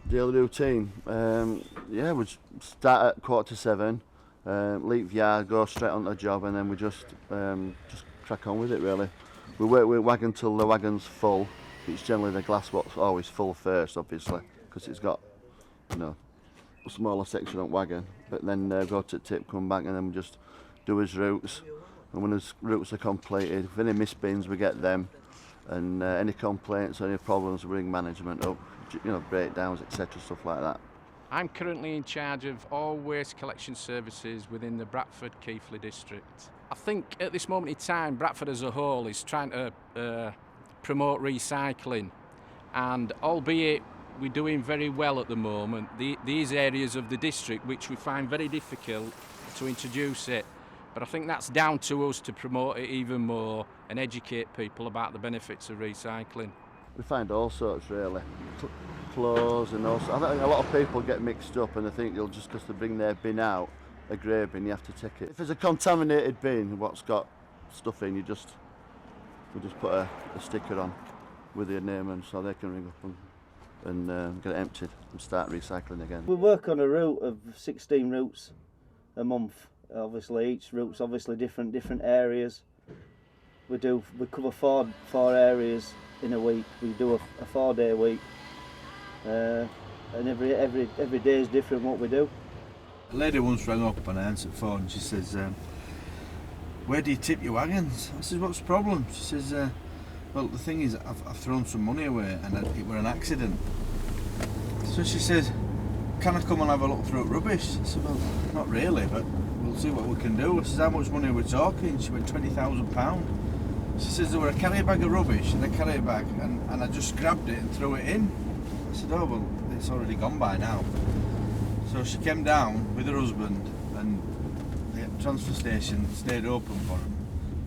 Daily routine. Yeah, we start at 7:15, leave yard, go straight on the job, and then we just crack on with it. Really, we work with wagon till the wagon's full. It's generally the glass what's always full first, obviously, because it's got, you know, a smaller section on wagon. But then go to tip, come back, and then we just do his routes. And when his routes are completed, if any misbins, we get them. And any complaints or any problems, we ring management up, you know, breakdowns, etc., stuff like that. I'm currently in charge of all waste collection services within the Bradford-Keighley district. I think at this moment in time, Bradford as a whole is trying to promote recycling, and albeit we're doing very well at the moment, these areas of the district which we find very difficult to introduce it. But I think that's down to us to promote it even more and educate people about the benefits of recycling. We find all sorts, really. Clothes and also, I think a lot of people get mixed up and they think you'll just because they bring their bin out, a grey bin, you have to tick it. If it's a contaminated bin, what's got stuff in, we just put a sticker on with your name, and so they can ring up and get it emptied and start recycling again. We work on a route of 16 routes a month. Obviously, each route's obviously different areas. We cover four areas in a week. We do a 4-day week, and every day is different what we do. A lady once rang up and I answered the phone and she says, "Where do you tip your wagons?" I said, "What's the problem?" She says, "Well, the thing is, I've thrown some money away and it were an accident." So she said, "Can I come and have a look through rubbish?" I said, "Well, not really, but we'll see what we can do." I said, "How much money are we talking?" She went, £20,000. She says, "There were a carrier bag of rubbish and a carrier bag, and I just grabbed it and threw it in." I said, "Oh, well, it's already gone by now." So she came down with her husband, and the transfer station stayed open for them,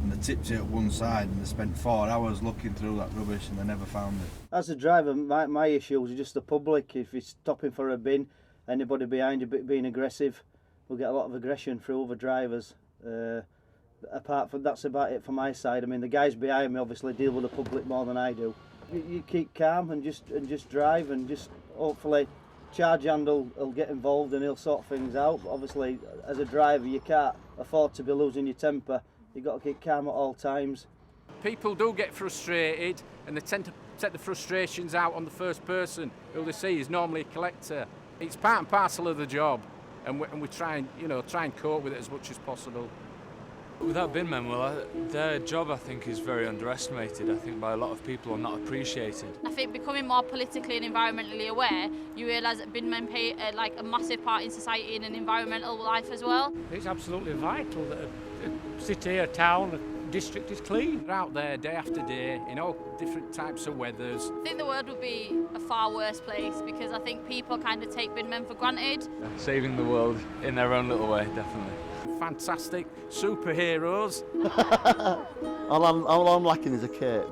and they tipped it at one side, and they spent 4 hours looking through that rubbish and they never found it. As a driver, my issues are just the public. If you're stopping for a bin, anybody behind you being aggressive, we'll get a lot of aggression through other drivers. Apart from that's about it for my side. I mean, the guys behind me obviously deal with the public more than I do. You keep calm and just drive, and just hopefully charge hand will get involved and he'll sort things out. But obviously, as a driver, you can't afford to be losing your temper. You've got to keep calm at all times. People do get frustrated, and they tend to take the frustrations out on the first person who they see is normally a collector. It's part and parcel of the job, and we try and cope with it as much as possible. Without bin men, their job I think is very underestimated. I think by a lot of people are not appreciated. I think becoming more politically and environmentally aware, you realise that bin men play a massive part in society and in environmental life as well. It's absolutely vital that a city, a town, a district is clean. They're out there day after day in all different types of weathers. I think the world would be a far worse place because I think people kind of take bin men for granted. Saving the world in their own little way, definitely. Fantastic superheroes. All I'm lacking is a cape.